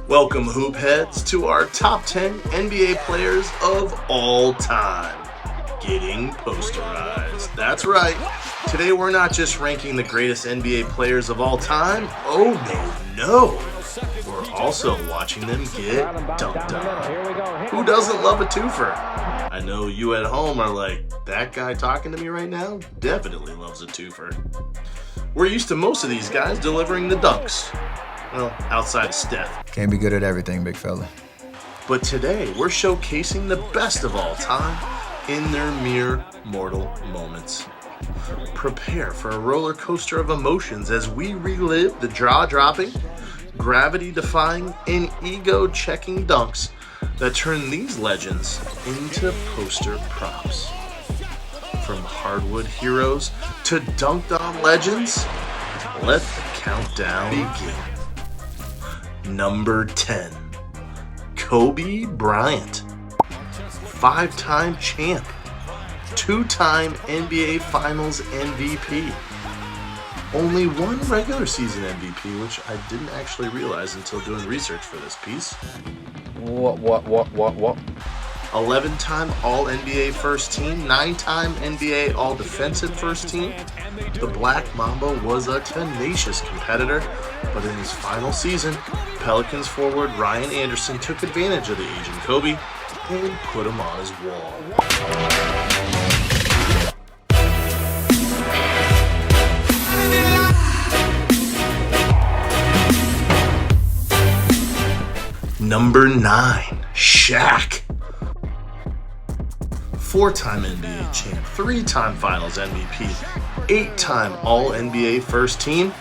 Welcome, hoop heads, to our top 10 NBA players of all time. Getting posterized. That's right. Today we're not just ranking the greatest NBA players of all time. Oh no. We're also watching them get dunked on. Who doesn't love a twofer? I know you at home are like, that guy talking to me right now definitely loves a twofer. We're used to most of these guys delivering the dunks. Well, outside of Steph. Can't be good at everything, big fella. But today, we're showcasing the best of all time in their mere mortal moments. Prepare for a roller coaster of emotions as we relive the jaw-dropping, gravity-defying, and ego-checking dunks that turn these legends into poster props. From hardwood heroes to dunked-on legends, let the countdown begin. Number 10, Kobe Bryant. 5-time champ, 2-time NBA Finals MVP. Only one regular season MVP, which I didn't actually realize until doing research for this piece. What? 11-time All-NBA First Team, 9-time NBA All-Defensive First Team. The Black Mamba was a tenacious competitor, but in his final season, Pelicans forward Ryan Anderson took advantage of the aging Kobe and put him on his wall. Number 9, Shaq. 4-time NBA champ, 3-time Finals MVP, 8-time All-NBA First Team,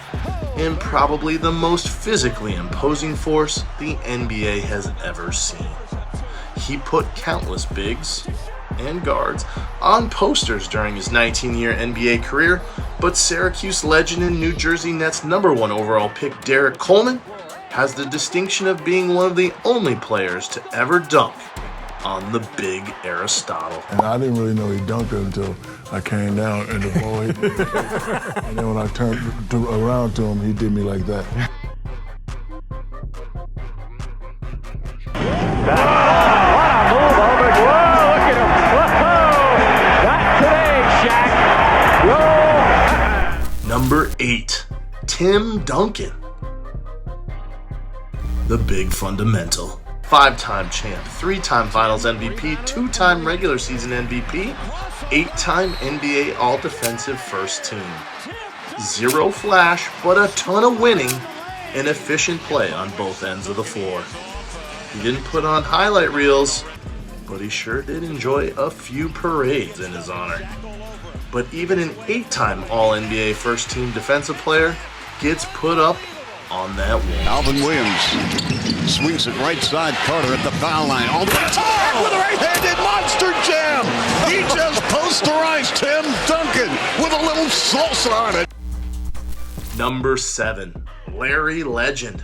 and probably the most physically imposing force the NBA has ever seen. He put countless bigs and guards on posters during his 19-year NBA career, but Syracuse legend and New Jersey Nets #1 overall pick Derek Coleman has the distinction of being one of the only players to ever dunk on the big Aristotle. And I didn't really know he dunked it until I came down and the ball hit me. And then when I turned around to him, he did me like that. Number 8, Tim Duncan. The big fundamental. 5-time champ, 3-time Finals MVP, 2-time regular season MVP, 8-time NBA All-Defensive First Team. Zero flash, but a ton of winning and efficient play on both ends of the floor. He didn't put on highlight reels, but he sure did enjoy a few parades in his honor. But even an 8-time All-NBA First Team defensive player gets put up on that wall. Alvin Williams swings it right side. Carter at the foul line. All the time with a right-handed monster jam. He just posterized Tim Duncan with a little salsa on it. Number 7, Larry Legend.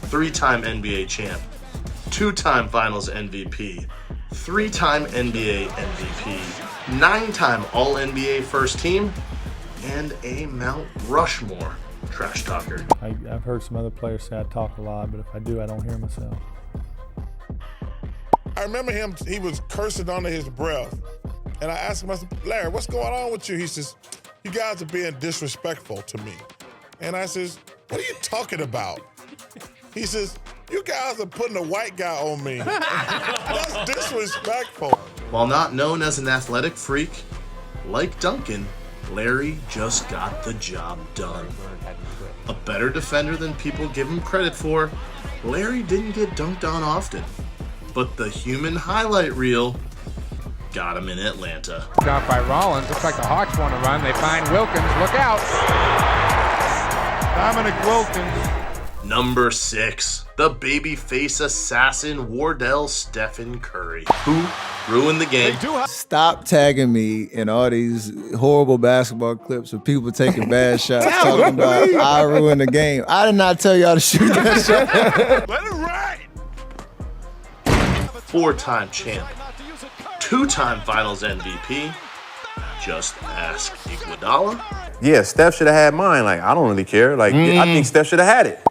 3-time NBA champ, 2-time Finals MVP, 3-time NBA MVP, 9-time All-NBA First Team, and a Mount Rushmore trash talker. I've heard some other players say I talk a lot, but if I do, I don't hear myself. I remember him, he was cursing under his breath. And I asked him, I said, Larry, what's going on with you? He says, you guys are being disrespectful to me. And I says, what are you talking about? He says, you guys are putting a white guy on me. That's disrespectful. While not known as an athletic freak, like Duncan, Larry just got the job done. A better defender than people give him credit for, Larry didn't get dunked on often. But the human highlight reel got him in Atlanta. Got by Rollins. Looks like the Hawks want to run. They find Wilkins. Look out. Dominic Wilkins. Number 6, the babyface assassin Wardell Stephen Curry, who ruined the game. Stop tagging me in all these horrible basketball clips of people taking bad shots, talking about I ruined the game. I did not tell y'all to shoot that shot. Let it ride. 4-time champ, 2-time Finals MVP. Just ask Iguodala. Yeah, Steph should have had mine. Like, I don't really care. Like, I think Steph should have had it.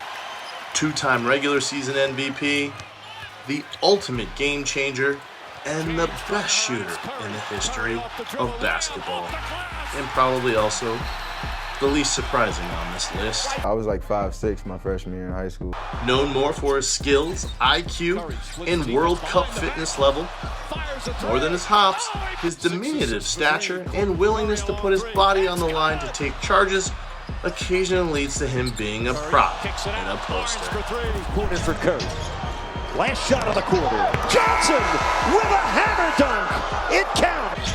2-time regular season MVP, the ultimate game changer, and the best shooter in the history of basketball. And probably also the least surprising on this list. I was like 5'6" my freshman year in high school. Known more for his skills, IQ, and World Cup fitness level, more than his hops, his diminutive stature and willingness to put his body on the line to take charges occasionally leads to him being a prop in a poster. Corner for Curry. Last shot of the quarter. Johnson with a hammer dunk. It counts.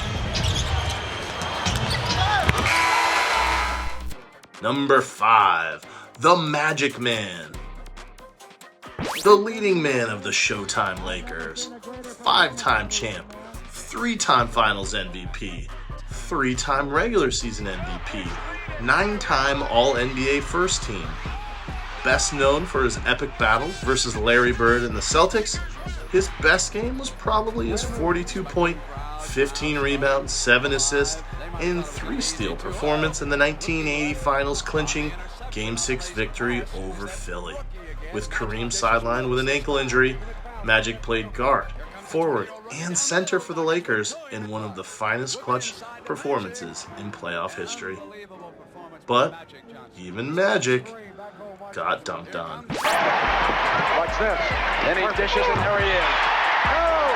Number 5, the Magic Man. The leading man of the Showtime Lakers. 5-time champ, 3-time Finals MVP, 3-time regular season MVP, 9-time All-NBA first team. Best known for his epic battle versus Larry Bird and the Celtics, his best game was probably his 42-point, 15 rebound, 7 assist, and 3 steal performance in the 1980 Finals clinching Game 6 victory over Philly. With Kareem sidelined with an ankle injury, Magic played guard, forward, and center for the Lakers in one of the finest clutch performances in playoff history. But even Magic got dunked on. Watch this. Then he dishes and there he is. Oh!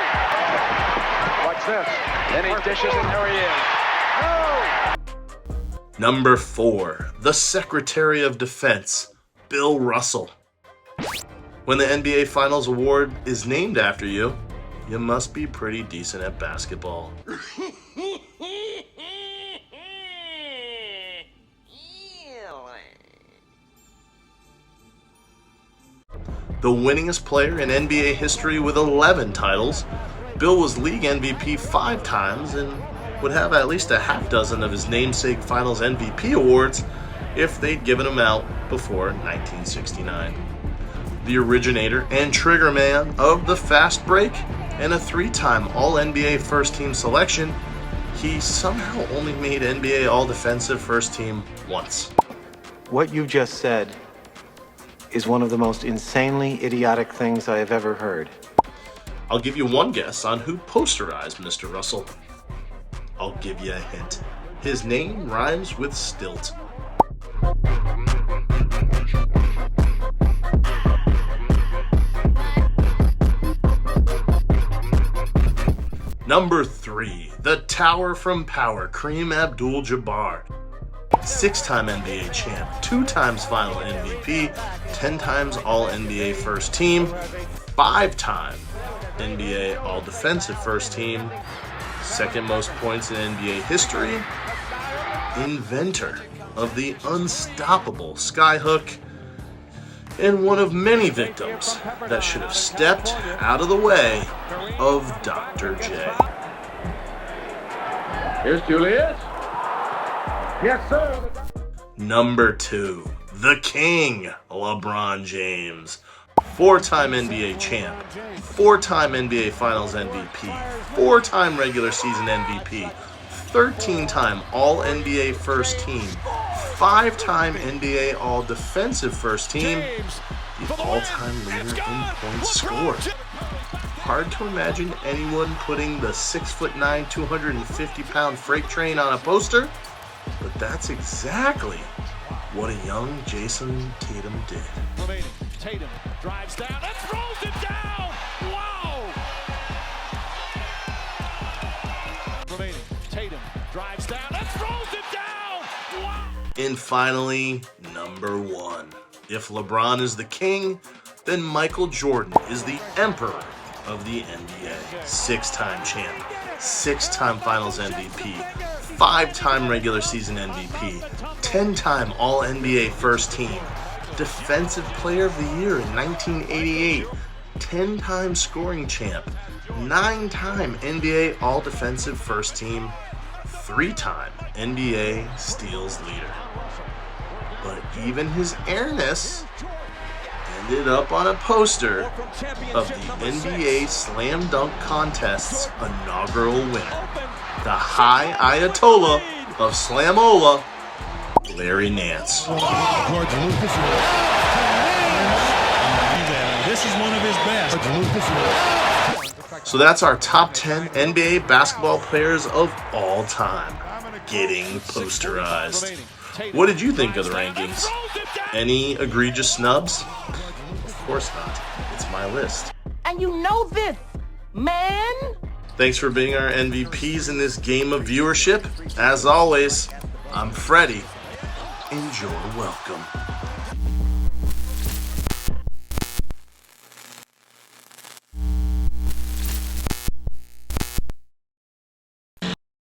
Watch this. Then he dishes and there he is. Oh! Number 4, the Secretary of Defense, Bill Russell. When the NBA Finals Award is named after you, you must be pretty decent at basketball. The winningest player in NBA history with 11 titles, Bill was league MVP 5 times and would have at least a half dozen of his namesake Finals MVP awards if they'd given him out before 1969. The originator and trigger man of the fast break and a 3-time All-NBA first team selection, he somehow only made NBA All-Defensive first team once. What you just said is one of the most insanely idiotic things I have ever heard. I'll give you one guess on who posterized Mr. Russell. I'll give you a hint. His name rhymes with stilt. Number 3, the Tower from Power, Kareem Abdul-Jabbar. 6-time NBA champ, 2 times final MVP, 10 times All-NBA first team, 5-time NBA All-Defensive first team, second most points in NBA history, inventor of the unstoppable skyhook, and one of many victims that should have stepped out of the way of Dr. J. Here's Julius. Yes, sir. Number 2, the King, LeBron James. 4-time NBA champ, 4-time NBA Finals MVP, 4-time regular season MVP, 13-time All-NBA first team, 5-time NBA All-Defensive first team, the all-time leader in points scored. Hard to imagine anyone putting the 6'9", 250-pound freight train on a poster, but that's exactly what a young Jason Tatum did. Tatum drives down and throws it down. Wow! Remaining. Tatum drives down and throws it down. Wow! And finally, number 1. If LeBron is the king, then Michael Jordan is the emperor of the NBA. 6-time champ, 6-time Finals MVP, 5-time regular season MVP, 10-time All-NBA first team, Defensive Player of the Year in 1988, 10-time scoring champ, 9-time NBA All-Defensive first team, 3-time NBA steals leader. But even his airness ended up on a poster of the NBA Slam Dunk Contest's inaugural winner, the High Ayatollah of Slamola, Larry Nance. So that's our top 10 NBA basketball players of all time getting posterized. What did you think of the rankings? Any egregious snubs? Of course not. It's my list. And you know this, man. Thanks for being our MVPs in this game of viewership. As always, I'm Freddie, and you're welcome.